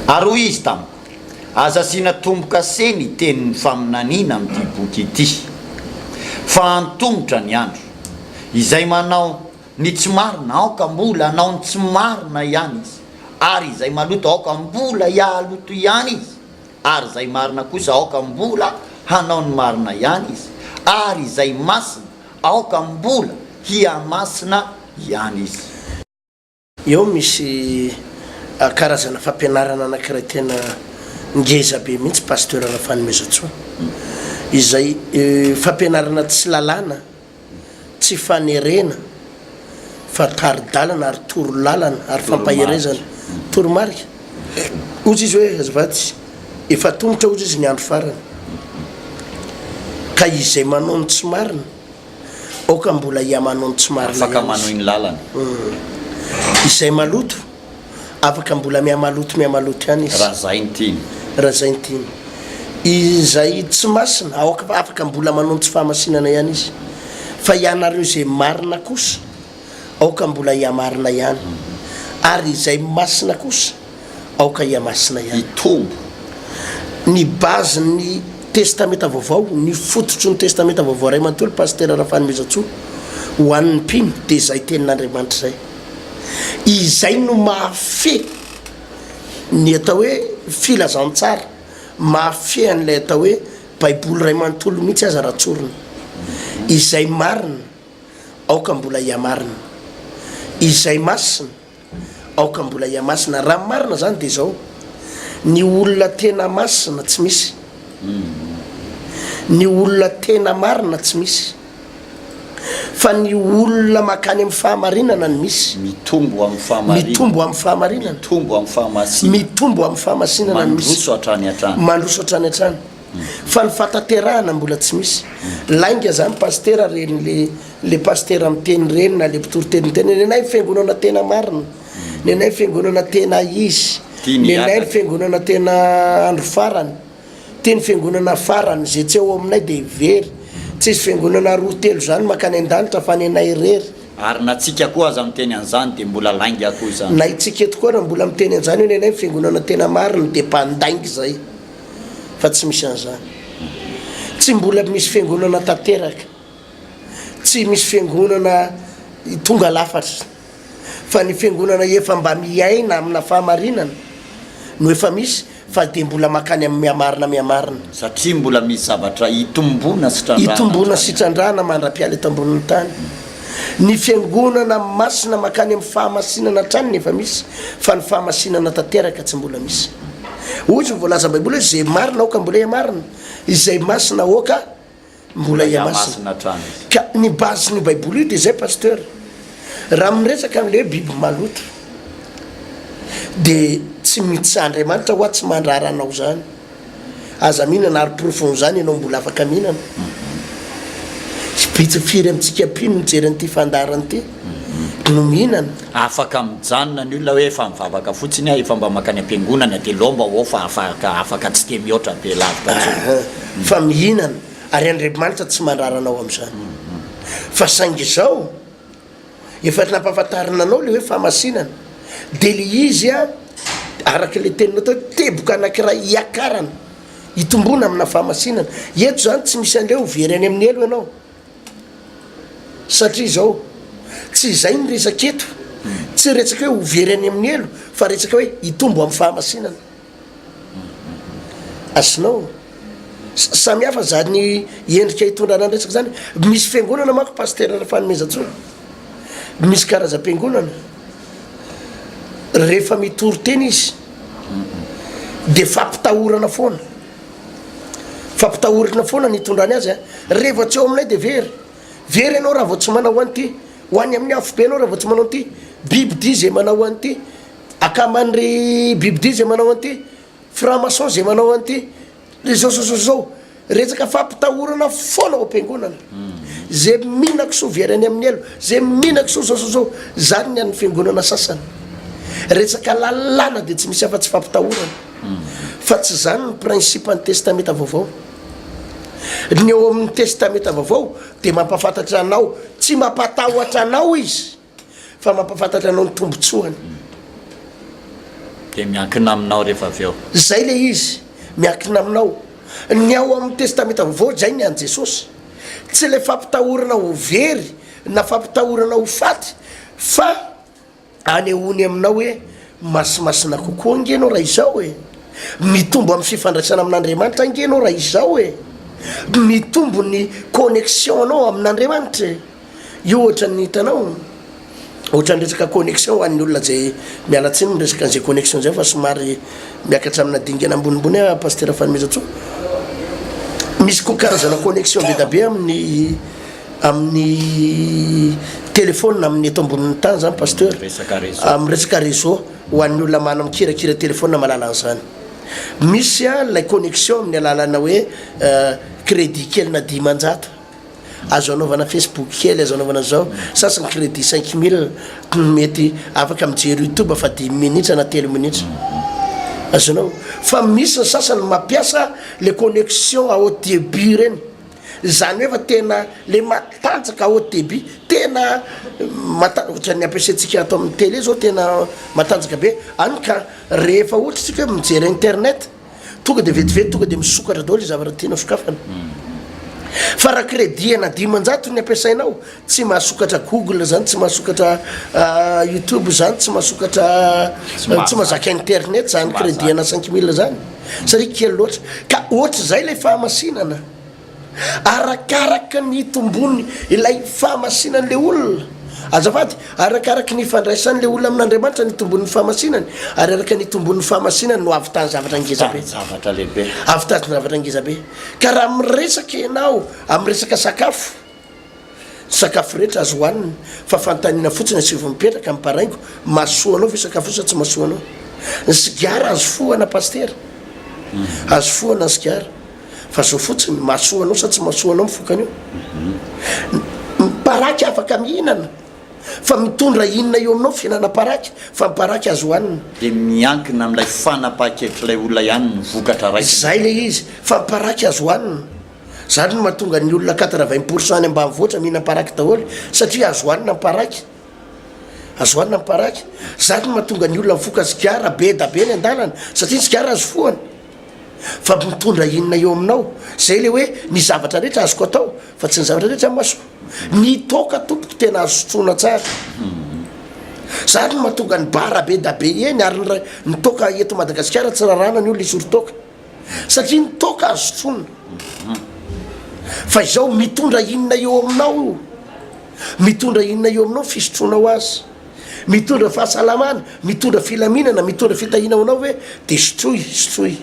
ary izy tamiko aza sina tomboka seny tenin'ny faminanina amin'ity boky ity fa antomotra ny andro izay manao ny tsy marina aoka mbola anao ny tsy marina ihany izy ary izay maloto aoka mbola ialoto ihany izy ary izay marina kosa aoka mbola hanao ny marina ihany izy ary izay masina aoka mbola hiamasina ihany izy. eo misy karazana fampianarana anankiray tena ngeza be mihitsy pasteur raha fanomezatsoa izay fampianarana tsy lalàna tsy fanerena fa taridalana ary torolalana ary fampaherezana toromarika ozy izy hoe azavaty efa tomotra ozy izy ny andro farany ka izay manao ny tsy marina aoka mbola iamanao ny tsy marina afaka manao iny lalana izay maloto afaka mbola miamaloto ihany izy raha zay nytiny raha zay nytiny izay tsy masina afaka mbola manao ny tsy fahamasinana ihany izy fa ianareo izay marina kosa aoka mbola iamarina ihany ary izay masina kosa aoka iamasina ihany itombo ny base ny testamenta vaovao ny fototry ny testamenta vaovao ray manontolo paster raha fanomezatsoa ho an'ny mpino dia izay tenin'Andriamanitra zay izay no mahafe ny atao hoe filazantsara mahafe an'ilay atao hoe baiboly ray manontolo mihitsy aza raha tsorona izay marina aoka mbola iamarina izay masina aoka mbola iamasina raha marina zany dia zao ny olona tena masina tsy misy ny olona tena marina tsy misy fa ny olona makany amin'ny fahamarinana ny misy mitombo amin'ny fahamarinana mitombo amin'ny fahamasinana ny misy mandroso hatrany hatrany fa ny fataterahana mbola tsy misy lainga zany paster reny le paster miteny reny na le mpitoroteny miteny nenay fiangonana tena marina nenay fiangonana tena izy nenay ny fiangonana tena andro farany teny fiangonana farany zay tsy ao aminay dia very tsy izy fiangonana roa telo zany makany an-danitra fa nenay rery ary na tsika koa aza miteny an'izany dia mbola lainga koa zany na itsika eto koa raha mbola miteny an'izany hoe nenay fiangonana tena marina dia mpandaingy zay fa tsy misy an'izany tsy mbola misy fiangonana tanteraka tsy misy fiangonana tonga lafatra fa ny fiangonana efa mba miaina amina fahamarinana no efa misy fa dia mbola makany amin'ny miamarina satria mbola misy zavatra itombona sitrandrana mandra-piala eto ambonin'ny tany ny fiangonana masina makany amin'ny fahamasinana trany nefa misy fa ny fahamasinana tanteraka tsy mbola misy ohatry voalaza baiboly hoe zay marina aoka mbola iamarina izay masina aoka mbola iamasina ka ny base ny baiboly io dia zay pasteur raha miresaka amin'le hoe biby maloto dia tsy mitsy Andriamanitra hoa tsy mandraranao zany aza mihinana ary profond zany ianao mbola afaka mihinana firy amintsika mpino mijery an'ity fandarany ity no mihinana afaka mijanona ny olona hoe efa mivavaka fotsiny efa mba makany am-piangonana dia lomba ao fa afaka tsy dia mihoatra be lavitra fa mihinana ary Andriamanitra tsy mandraranao amin'izany fa saingy izao efa nampahafantarina anao le hoe fahamasinana dia le izy araka le teninao tao teboka anankiray iakarana hitombona amina fahamasinana eto zany tsy misy an'le very any amin'ny elo ianao satria zao tsy izay ny resaka eto tsy retsaka hoe very any amin'ny elo fa retsaka hoe hitombo amin'ny fahamasinana asinao samy hafa zany endrika hitondrana ny resaka zany misy fiangonana manko paster raha fanomezatsoa misy karazam-piangonana rehefa mitoro teny izy dia fampitahorana foana ny hitondrany azy rehefa tsy eo aminay dia very ianao raha vao tsy manao an'ity ho any amin'ny afobe anao raha vao tsy manao an'ity bibidia zay manao an'ity akamanry bibidia zay manao an'ity franc-maçon zay manao an'ity zao resaka fampitahorana foana ao am-piangonana zay mihina kisoa very any amin'ny elo zay mihina kisoa zao zany ny an'ny fiangonana sasany resaka lalàna dia tsy misy afa-tsy fampitahorana fa tsy zany ny principe ny testamenta vaovao ny eo amin'ny testamenta vaovao dia mampafantatra anao tsy mampatahotra anao izy fa mampafantatra anao ny tombotsoany dia miankina aminao rehefa avy eo zay le izy miankina aminao ny ao amin'ny testamenta vaovao zay ny an Jesosy tsy le fampitahorana ho very na fampitahorana ho faty fa anehony aminao hoe masimasina kokoa ngenao raha izao e mitombo amin'ny fifandraisana amin'Andriamanitra ngenao raha izao e mitombo ny connexion anao amin'Andriamanitra io ohatra ny hitanao ohatra ny resaka connexion ho an'ny olona zay mialatsiny resaka an'izay connexion zay fa somary miakatra amina dingana ambonimbony a pasteur Fanomezatsoa misy koa karazana connexion be da be amin'ny téléphone amin'ny eto ambonin'ny tany zany pasteur amin'ny resaka réseau ho an'ny olona mana mikirakira téléphone malala an'izany misy a lay connexion amin'ny alalana hoe crédit kely na 10,000 azo anaovana Facebook kely azo anaovana zao sasany crédit 5,000 mety afaka mijery YouTube fa 10 minutes na 3 minutes azonao fa misy ny sasany mampiasa le connexion à haut débit reny zany hoe fa tena le matanjaka à haut débit tena ohatra ny ampiasaintsika ato amin'ny télé zao tena matanjaka be any ka rehefa ohatra tsika hoe mijery internet tonga de vetivety tonga de misokatra daholo zavatra tiana sokafana fa raha crédit na 10,000 ny ampiasainao tsy mahasokatra Google zany tsy mahasokatra YouTube zany tsy mahasokatra tsy mahazaka internet zany crédit na 5,000 zany satria kely loatra ka ohatra zay lay fahamasinana arakaraka ny tombony ilay fahamasinan'le olona azafady arakaraka ny fandraisan'le olona amin'Andriamanitra ny tombon'ny fahamasinany ary araka ny tombon'ny fahamasinany no avy tany zavatra ngezabe zavatra lehibe avy tany zavatra ngezabe ka raha miresaka ianao amin'ny resaka sakafo rehetra azo hohanina fa fantanina fotsiny asivy mipetraka amin'ny paraingo mahasoa anao fa sakafo sa tsy mahasoa anao ny sigara azo foana paster azo foana ny sigara fa zao fotsiny mahasoa anao sa tsy mahasoa anao mifokany io paraky afaka mihinana fa mitondra inona eo aminao fihinana paraky fa paraky azo hohanina dia miankina amin'ilay fanapahan-kevitry ilay olona ihany ny vokatra raiky zay le izy fa paraky azo hohanina zany no mahatonga ny olona 80% any ambanivohitra mihina paraky daholo satria azo hohanina paraky azo hohanina paraky zany no mahatonga ny olona mifoka sigara be da be ny andalana satria sigara azo foana fa mitondra inona eo aminao zay le hoe ny zavatra rehetra azoko atao fa tsy ny zavatra rehetra maso ny toka tompoko tena azo sotroina tsara zany no mahatonga ny bara be da be eny ary ny toka eto Madagasikara tsy rarana ny olona isory toka satria ny toka azo sotroina fa izao mitondra inona eo aminao mitondra inona eo aminao fisotroinao azy mitondra fahasalamana mitondra filaminana mitondra fitahinanao hoe de sotroy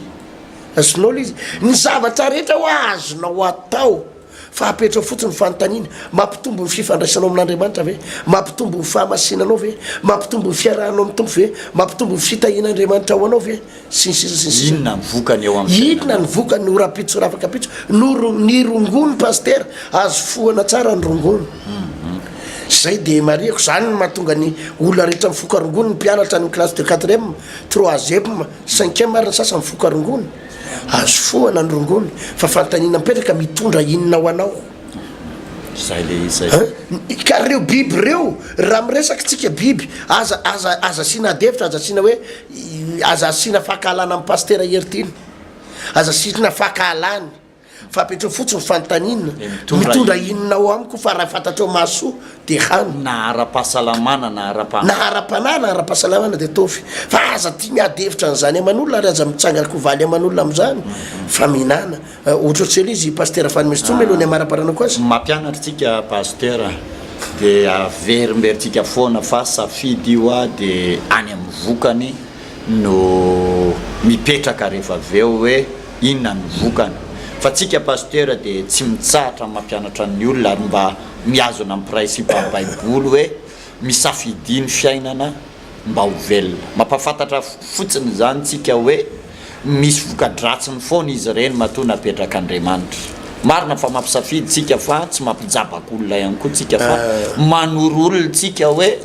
azonao izy ny zavatra rehetra ho azonao atao fa apetrao fotsiny fanontaniana mampitombo ny fifandraisanao amin'Andriamanitra ve mampitombo ny fahamasinanao ve mampitombo ny fiarahanao amin'ny tompo ve mampitombo ny fitahin'Andriamanitra ho anao ve inona ny vokany eo amin'ny inona ny vokany no rapitso rafaka pitso ny rongony paster azo foana tsara ny rongony zay de mariako zany no mahatonga ny olona rehetra mifoka rongony ny mpianatra ny classe de 4e 3e 5e ary ny sasa mifoka rongony azo foana ny rongony fa fantanina mipetraka mitondra inona ho anao zay le izay ka reo biby reo raha miresaka tsika biby aza sina devitra aza sina hoe aza sina fakahalana amin'ny paster heritiny aza sina fakahalany fa apetrao fotsiny fantanina mitondra inona ho amiko fa raha fantatrao mahasoa de hany na ara-pahasalamana na ara-panahy na ara-pahasalamana de tovy fa aza tia miadevitra n'izany aman'olona ary aza mitsangarako valy aman'olona amin'izany fa mihinana ohatra ohatsely izy paster Fanomezatsoa melohany amara-paranako azy mampianatra tsika paster de averimberitsika foana fa safidy io a de any amin'ny vokany no mipetraka rehefa aveo hoe inona ny vokany fa tsika paster de tsy mitsahatra mampianatra ny olona ary mba miazona amin'ny principe amin'ny baiboly hoe misafidiny fiainana mba ho velona mampafantatra fotsiny zany tsika hoe misy vokadratsiny foana izy ireny matona apetraka Andriamanitra marina fa mampisafidy tsika fa tsy mampijabaka olona ihany koa tsika fa manoro olona tsika hoe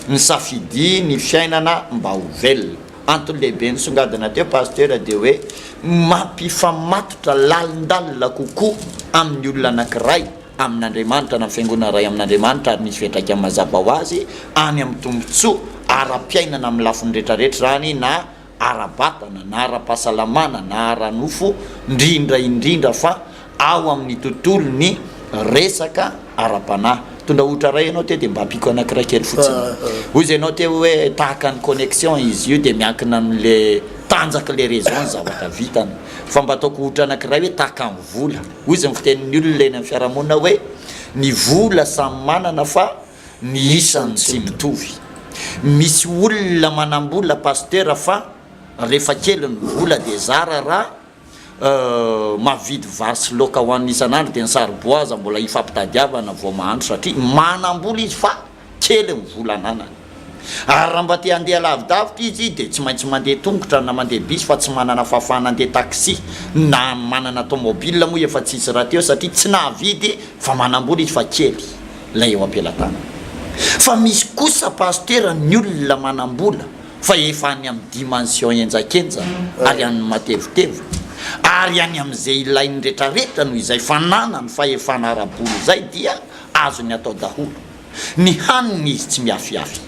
misafidi ny fiainana mba ho velona antony lehibe ny songadina teo pasteur dia hoe mampifamatotra lalindalina kokoa amin'ny olona anankiray amin'Andriamanitra na fiangonana ray amin'Andriamanitra ary misy fetraka mazava ho azy any amin'ny tombontsoa ara-piainana amin'ny lafiny rehetrarehetra zany na ara-batana na ara-pahasalamana na ara-nofo indrindra fa ao amin'ny tontolo ny resaka ara-panahy. Tondra ohatra ray ianao teo dia mba ampiko anankiray kely fotsiny hoy izy ianao teo hoe tahaka ny connexion izy io dia miankina amin'le tanjaka le raison zavatra vitany fa mba ataoko ohatra anankiray hoe tahaka ny vola hoy izy fitenin'ny olona eny amin'ny fiarahamonina hoe ny vola samy manana fa ny isany tsy mitovy. Misy olona manambola pasteur fa rehefa kely ny vola dia zara raha mavidy vary sy laoka ho an'ny isan'andro dia ny saroboaza mbola ifampitadiavana vao mahandro satria manambola izy fa kely ny vola ananany. Ary raha mba te handeha lavidavitra izy dia tsy maintsy mandeha tongotra na mandeha bisy fa tsy manana fahafahana handeha taxi na manana tomobile moa efa tsisy raha teo satria tsy nahavidy fa manambola izy fa kely lay eo am-pelatana. Fa misy kosa pasteur ny olona manambola fa efa any amin'ny dimension enjakenja ary any matevitevy ary any amin'izay ilainy rehetrarehetra noho izay fananany fahefana ara-bola izay dia azony atao daholo. Ny haniny izy tsy miafiafy,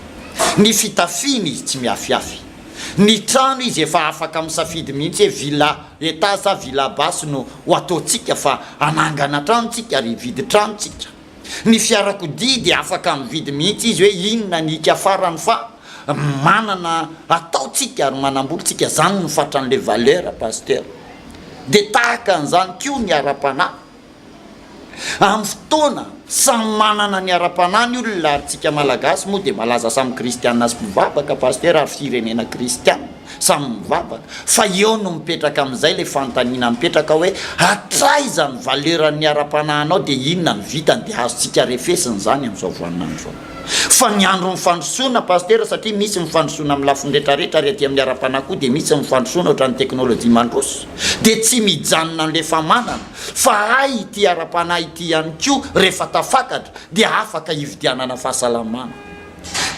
ny fitafiany izy tsy miafiafy, ny trano izy efa afaka misafidy mihitsy hoe villa étage sa villa basse no ho ataontsika fa anangana tranontsika ary hividy tranontsika. Ny fiarakodia dia afaka mividy mihitsy izy hoe inona ny hika farany fa manana ataontsika ary manambolontsika zany no fatran'le valeur pasteur. Dia tahaka an'izany koa ny ara-panahy amin'ny fotoana samy manana ny ara-panahy ny olona ary tsika malagasy moa dia malaza samy kristianina sy mivavaka pasteur ary firenena kristianina samy mivavaka fa eo no mipetraka amin'izay le fanontaniana mipetraka hoe hatraizany valeran'ny ara-panahinao dia inona ny vitany dia azontsika refesiny zany amin'izao voaninandro fa ny andro mifandrosoana pasteur satria misy mifandrosoana amin'ny lafiny rehetrarehetra ary aty amin'ny ara-panahy koa dia misy mifandrosoana ohatran'ny teknôlôjia mandroso dia tsy mijanona n'le famanana fa ay ity ara-panahy ity ihany koa rehefa tafakatra dia afaka hividianana fahasalamana.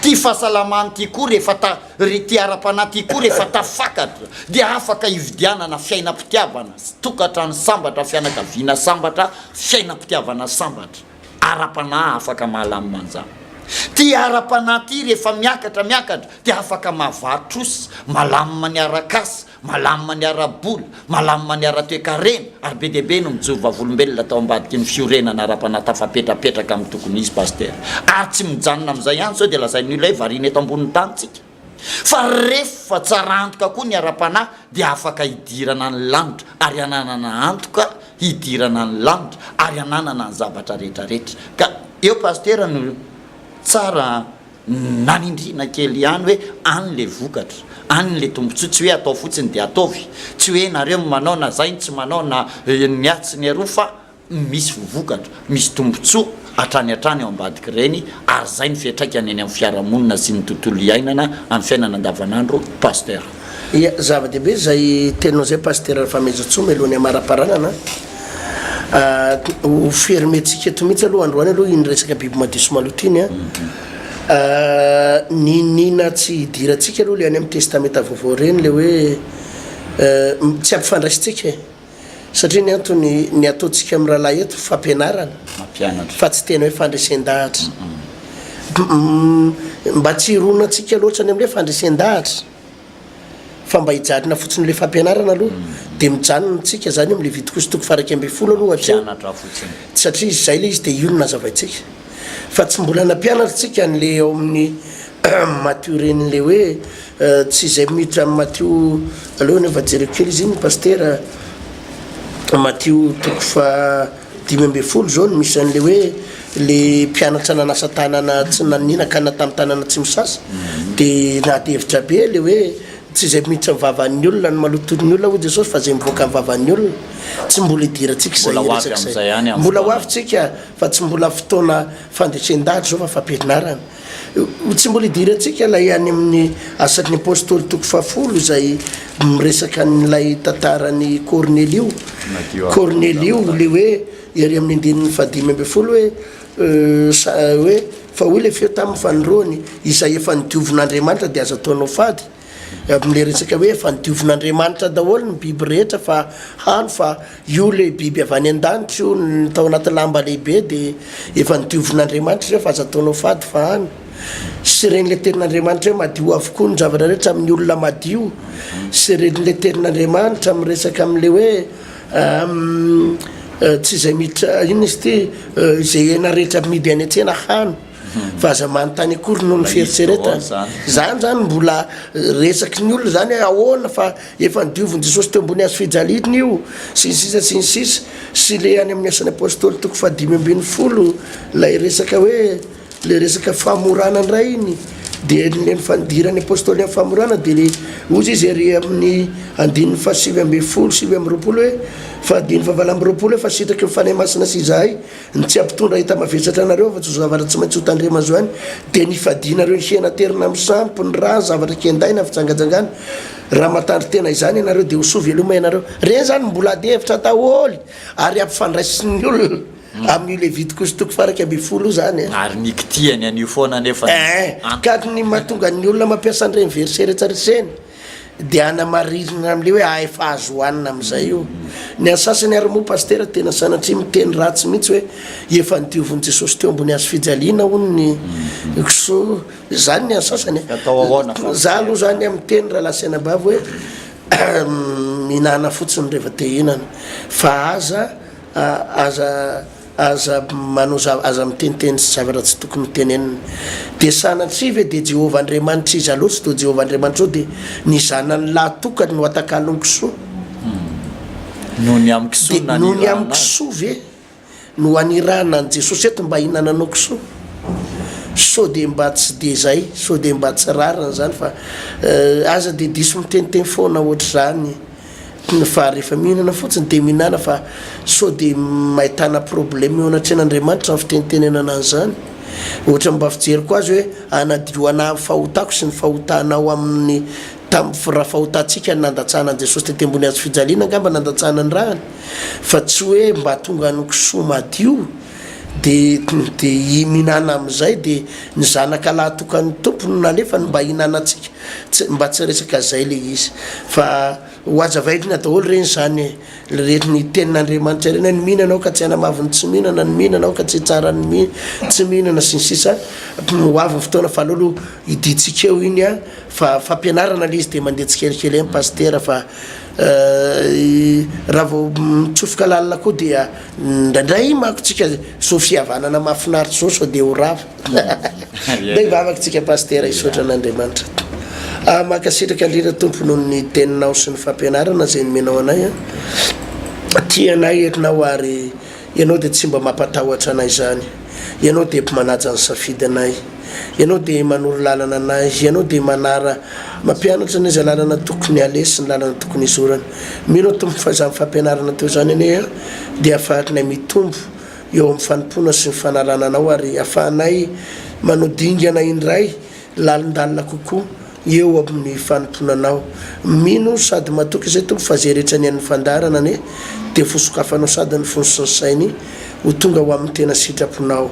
Ty fahasalamana ty koa rehefa ty ara-panahy ty koa rehefa tafakatra dia afaka hividianana fiainam-pitiavana tokatrano sambatra fianakaviana sambatra fiainam-pitiavana sambatra. Ara-panahy afaka mahalamina an'izany. Ty ara-panahy ty rehefa miakatra dia afaka mahavarotros malamina ny arakasa malamina ny ara-bola malamina ny ara-toekarena ary be dia be no mijoro vavolombelona atao ambadiky ny fiorenana ara-panahy tafapetrapetraka amin'ny tokony izy pasteur ary tsy mijanona amin'izay ihany sao dia lazain'ny olona hoe variana eto ambonin'ny tanytsika fa rehefa tsara antoka koa ny ara-panahy dia afaka hidirana ny lanitra ary ananana antoka hidirana ny lanitra ary ananana ny zavatra rehetrarehetra ka eo pasteur no tsara nanindrina kely ihany hoe an'le vokatra an'le tombotsoa tsy hoe atao fotsiny dia ataovy tsy hoe nareo manao na zainy tsy manao na niatsy ny aroa fa misy vokatra misy tombotsoa hatrany eo ambadiky reny ary zay ny fiatraikany eny amin'ny fiarahamonina sy ny tontolo iainana amin'ny fiainana andavanandro pasteur. Ia zava-dehibe zay teninao zay pasteur famezatsoma melohany amara-paranana ho fermentsika eto mihitsy aloha androany aloha iny resaka biby madiso malotiny nina tsy hidirantsika aloha le any amin'ny testamenta vaovao reny le hoe tsy ampifandraisitsika satria ny antony ny ataontsika amin'ny rahalahy eto fampianarana fa tsy tena hoe fandresen-dahatra mba tsy hironatsika loatra ny amin'le fandresen-dahatra fa mba hijarina fotsiny le fampianarana aloha dia mijanontsika zany amin'ny Levitikosy 12 aloha satria izay le izy dia io no nazavaitsika fa tsy mbola nampianatritsika n'le eo amin'ny Matthieu ren'le hoe tsy izay miditra amin'ny Matthieu alohany efa jereko kely izy iny pasteur Matthieu 5:12 zao no misy an'le hoe le mpianatra nanasa tanana tsy naninakana tamin'ny tanana tsy misasa dia nahatevitra be le hoe tsy izay miditra mivavahan'ny olona ny malotony olona ho Jesosy fa zay mivoaka mivavahan'ny olona tsy mbola hidirantsika zay mbola ho avytsika fa tsy mbola fotoana fandresen-dahatra zao fa fampianarana tsy mbola hidirantsika lay any amin'ny asan'ny apôstôly 10 zay miresaka n'ilay tantarany Cornelio le hoe ery amin'ny andininy 15 hoe fa hoy le feo tamin'ny fanirony izay efa nidiovin'Andriamanitra dia azo ataonao fady amle resaka hoe fa nidiovin'andriamanitra daholo ny biby rehetra fa hany fa io le biby avy any an-danitra io tao anaty lamba lehibe de efa nidiovin'andriamanitra reo fa aza ataonao fady fa hany sy reny le terin'andriamanitra hoe madio avokoa ny zavatra rehetra amin'ny olona madio sy reny le terin'andriamanitra miresaka am'le hoe tsy zay mitra ino izy ty izay ena rehetra midy any an-tsena hany fa aza manontany akory noho ny fieritsereta zany mbola resaky ny olona zany ahoana fa efa nidioviny Jesosy teo ambony hazo fijaliny io sinsisa sy le any amin'ny asan'ny apôstôly 5:10 lay resaka hoe le resaka famorana ndray iny de le nifandirany apôstôly amin'ny famorana de le ozy izy ery amin'ny 7:20 hoe fa 7:20 fa sitraky mifanay masina sy izahay ny tsy ampitondra hita mavesatra anareo fa tsy zavatra tsy maintsy ho tandrema zoany de nifadinareo nhena terina misampy ny raha zavatra kendaina fitsangajangana raha matandry tena izany ianareo de hosovy aloma ianareo reny zany mbola de hevitra taholy ary ampifandraisiny olona amin'ny Levitikosy 20 zany ary nikitiany an'io foana nefa ka ny mahatonga ny olona mampiasa an'ireny verset rehetrarehetreny de anamaririna am'le hoe efa azo hoanina am'izay io ny asasany ary moa pastera tena sanatria miteny ratsy mihitsy hoe efa nidioviny Jesosy teo ambony hazo fijaliana hony so zany ny asasany za aloha zany amin'ny teny raha lasainabavy hoe minana fotsiny reva te hinana fa aza miteniteny sy zavatra tsy tokony tenenina de sanatria ve de Jehovah Andriamanitra izy aloha tsy to Jehovah Andriamanitra de ny zanany lahy tokany no atakalony kisoa noho ny amin'ny kisoa ve no anirahana an Jesosy eto mba hinananao kisoa so de mba tsy de zay so de mba tsy rarana zany fa aza de diso miteniteny foana ohatra zany fa rehefa mihinana fotsiny de mihinana fa so de mahitana problème eo anatren'Andriamanitra amin'ny fitenitenenana an'izany ohatra mba fijery koa azy hoe anadioana fahotako sy ny fahotanao amin'ny raha fahotantsika ny nandatsahanan Jesosy tety ambony hazo fijaliana angamba nandatsahana ny rahany fa tsy hoe mba tonga ny kisoa madio de mihinana am'izay de ny zanaka lahy tokany tompony nalefa ny mba hinanatsika mba tsy resaka zay le izy fa hoazavaidrina daholo reny zany rety ny tenin'Andriamanitra reny ny mihinanao ka tsy hanamaviny tsy mihinana ny mihinanao ka tsy tsara ny tsy mihinana sy ny sisa hoaviny fotoana fa alolo iditsika eo iny a fa fampianarana le izy de mandeha tsikelikely amin'ny pastera fa raha vao mitsofoka lalina koa dia ndraindray mako tsika so fihavanana mahafinaritra zao so de ho rava de ivavaka tsika pastera isotra an'Andriamanitra makasitraka andrina tompo noho ny teninao sy ny fampianarana zay nomenao anay tianay erinao ary ianao de tsy mba mampatahotra anay zany ianao de manaja ny safidy anay ianao de manoro lalana anay ianao de manara mampianatra anay za lalana tokony alesy ny lalana tokony izorana mino tompo fa za fampianarana teo zany anay de afaharinay mitombo eo amin'ny fanompona sy ny fanarananao ary afahanay manodinganay indray lalindalina kokoa eo amin'ny fanomponanao mino sady matoky zay tompo fa zay rehetra ny an'ny fandarana ane de fosokafanao sady ny fonso sy ny sainy ho tonga ho amin'ny tena sitraponao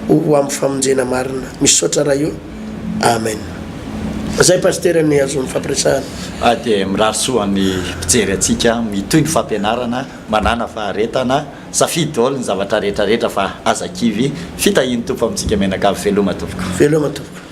ho amin'ny famonjena marina misaotra raha io amen zay pastera ny azon'ny fampiresahana de mirarisoan'ny mpijery atsika mitoy ny fampianarana manana faharetana safidy daholo ny zavatra rehetrarehetra fa azakivy fitahiny tompo amintsika menaka veloma tompoko